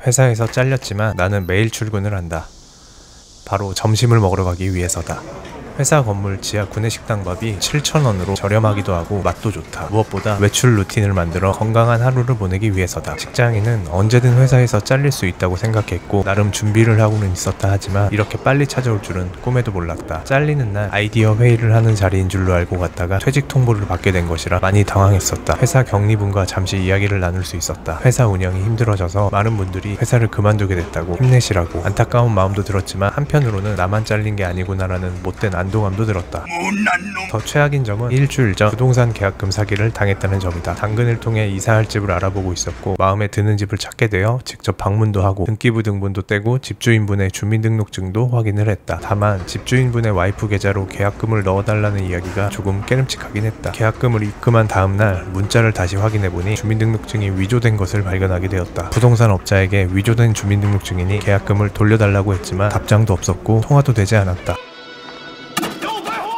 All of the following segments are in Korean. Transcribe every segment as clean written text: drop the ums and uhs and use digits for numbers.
회사에서 잘렸지만 나는 매일 출근을 한다. 바로 점심을 먹으러 가기 위해서다. 회사 건물 지하 구내식당밥이 7,000원으로 저렴하기도 하고 맛도 좋다. 무엇보다 외출 루틴을 만들어 건강한 하루를 보내기 위해서다. 직장인은 언제든 회사에서 잘릴 수 있다고 생각했고 나름 준비를 하고는 있었다 하지만 이렇게 빨리 찾아올 줄은 꿈에도 몰랐다. 잘리는 날 아이디어 회의를 하는 자리인 줄로 알고 갔다가 퇴직 통보를 받게 된 것이라 많이 당황했었다. 회사 격리분과 잠시 이야기를 나눌 수 있었다. 회사 운영이 힘들어져서 많은 분들이 회사를 그만두게 됐다고 힘내시라고. 안타까운 마음도 들었지만 한편으로는 나만 잘린 게 아니구나라는 못된 안도감도 들었다. 더 최악인 점은 일주일 전 부동산 계약금 사기를 당했다는 점이다. 당근을 통해 이사할 집을 알아보고 있었고 마음에 드는 집을 찾게 되어 직접 방문도 하고 등기부 등본도 떼고 집주인분의 주민등록증도 확인을 했다. 다만 집주인분의 와이프 계좌로 계약금을 넣어달라는 이야기가 조금 깨름칙하긴 했다. 계약금을 입금한 다음날 문자를 다시 확인해보니 주민등록증이 위조된 것을 발견하게 되었다. 부동산 업자에게 위조된 주민등록증이니 계약금을 돌려달라고 했지만 답장도 없었고 통화도 되지 않았다.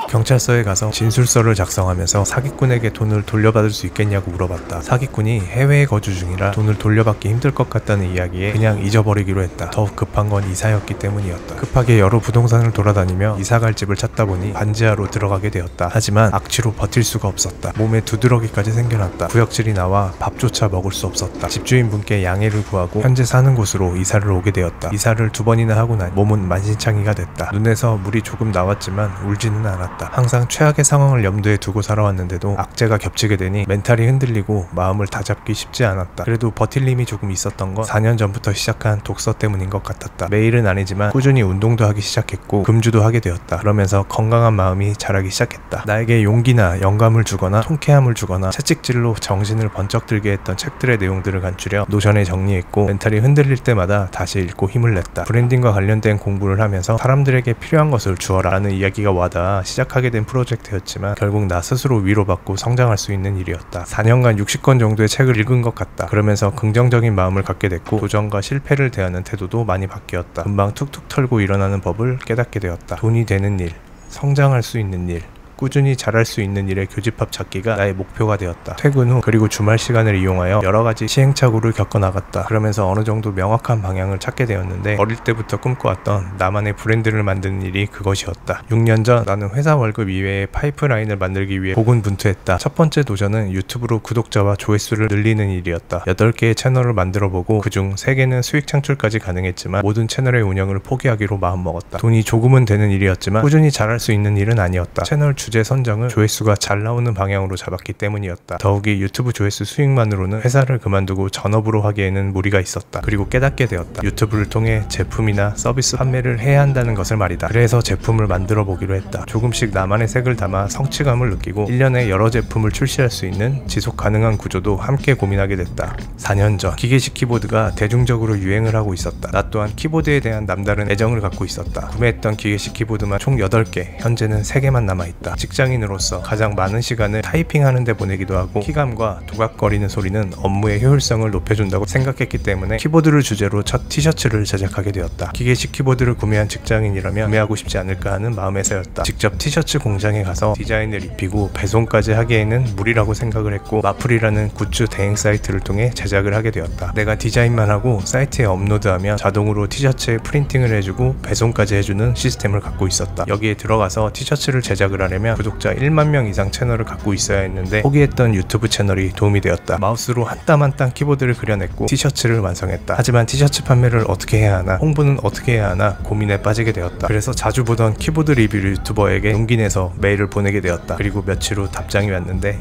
경찰서에 가서 진술서를 작성하면서 사기꾼에게 돈을 돌려받을 수 있겠냐고 물어봤다. 사기꾼이 해외에 거주 중이라 돈을 돌려받기 힘들 것 같다는 이야기에 그냥 잊어버리기로 했다. 더 급한 건 이사였기 때문이었다. 급하게 여러 부동산을 돌아다니며 이사갈 집을 찾다 보니 반지하로 들어가게 되었다. 하지만 악취로 버틸 수가 없었다. 몸에 두드러기까지 생겨났다. 구역질이 나와 밥조차 먹을 수 없었다. 집주인분께 양해를 구하고 현재 사는 곳으로 이사를 오게 되었다. 이사를 2번이나 하고 나니 몸은 만신창이가 됐다. 눈에서 물이 조금 나왔지만 울지는 않았다. 항상 최악의 상황을 염두에 두고 살아왔는데도 악재가 겹치게 되니 멘탈이 흔들리고 마음을 다잡기 쉽지 않았다. 그래도 버틸 힘이 조금 있었던 건 4년 전부터 시작한 독서 때문인 것 같았다. 매일은 아니지만 꾸준히 운동도 하기 시작했고 금주도 하게 되었다. 그러면서 건강한 마음이 자라기 시작했다. 나에게 용기나 영감을 주거나 통쾌함을 주거나 채찍질로 정신을 번쩍 들게 했던 책들의 내용들을 간추려 노션에 정리했고 멘탈이 흔들릴 때마다 다시 읽고 힘을 냈다. 브랜딩과 관련된 공부를 하면서 사람들에게 필요한 것을 주어라 라는 이야기가 와닿아 시작하게 된 프로젝트였지만 결국 나 스스로 위로받고 성장할 수 있는 일이었다. 4년간 60권 정도의 책을 읽은 것 같다. 그러면서 긍정적인 마음을 갖게 됐고 도전과 실패를 대하는 태도도 많이 바뀌었다. 금방 툭툭 털고 일어나는 법을 깨닫게 되었다. 돈이 되는 일, 성장할 수 있는 일, 꾸준히 잘할 수 있는 일의 교집합 찾기가 나의 목표가 되었다. 퇴근 후 그리고 주말 시간을 이용하여 여러가지 시행착오를 겪어나갔다. 그러면서 어느 정도 명확한 방향을 찾게 되었는데 어릴 때부터 꿈꿔왔던 나만의 브랜드를 만드는 일이 그것이었다. 6년 전 나는 회사 월급 이외에 파이프라인을 만들기 위해 고군분투했다. 첫 번째 도전은 유튜브로 구독자와 조회수를 늘리는 일이었다. 8개의 채널을 만들어보고 그중 3개는 수익 창출까지 가능했지만 모든 채널의 운영을 포기하기로 마음먹었다. 돈이 조금은 되는 일이었지만 꾸준히 잘할 수 있는 일은 아니었다. 채널 주제 선정은 조회수가 잘 나오는 방향으로 잡았기 때문이었다. 더욱이 유튜브 조회수 수익만으로는 회사를 그만두고 전업으로 하기에는 무리가 있었다. 그리고 깨닫게 되었다. 유튜브를 통해 제품이나 서비스 판매를 해야 한다는 것을 말이다. 그래서 제품을 만들어 보기로 했다. 조금씩 나만의 색을 담아 성취감을 느끼고 1년에 여러 제품을 출시할 수 있는 지속 가능한 구조도 함께 고민하게 됐다. 4년 전 기계식 키보드가 대중적으로 유행을 하고 있었다. 나 또한 키보드에 대한 남다른 애정을 갖고 있었다. 구매했던 기계식 키보드만 총 8개, 현재는 3개만 남아있다. 직장인으로서 가장 많은 시간을 타이핑하는 데 보내기도 하고 키감과 도각거리는 소리는 업무의 효율성을 높여준다고 생각했기 때문에 키보드를 주제로 첫 티셔츠를 제작하게 되었다. 기계식 키보드를 구매한 직장인이라면 구매하고 싶지 않을까 하는 마음에서였다. 직접 티셔츠 공장에 가서 디자인을 입히고 배송까지 하기에는 무리라고 생각을 했고 마플이라는 굿즈 대행 사이트를 통해 제작을 하게 되었다. 내가 디자인만 하고 사이트에 업로드하면 자동으로 티셔츠에 프린팅을 해주고 배송까지 해주는 시스템을 갖고 있었다. 여기에 들어가서 티셔츠를 제작을 하려면 구독자 1만 명 이상 채널을 갖고 있어야 했는데 포기했던 유튜브 채널이 도움이 되었다. 마우스로 한 땀 한 땀 키보드를 그려냈고 티셔츠를 완성했다. 하지만 티셔츠 판매를 어떻게 해야 하나, 홍보는 어떻게 해야 하나 고민에 빠지게 되었다. 그래서 자주 보던 키보드 리뷰 유튜버에게 용기 내서 메일을 보내게 되었다. 그리고 며칠 후 답장이 왔는데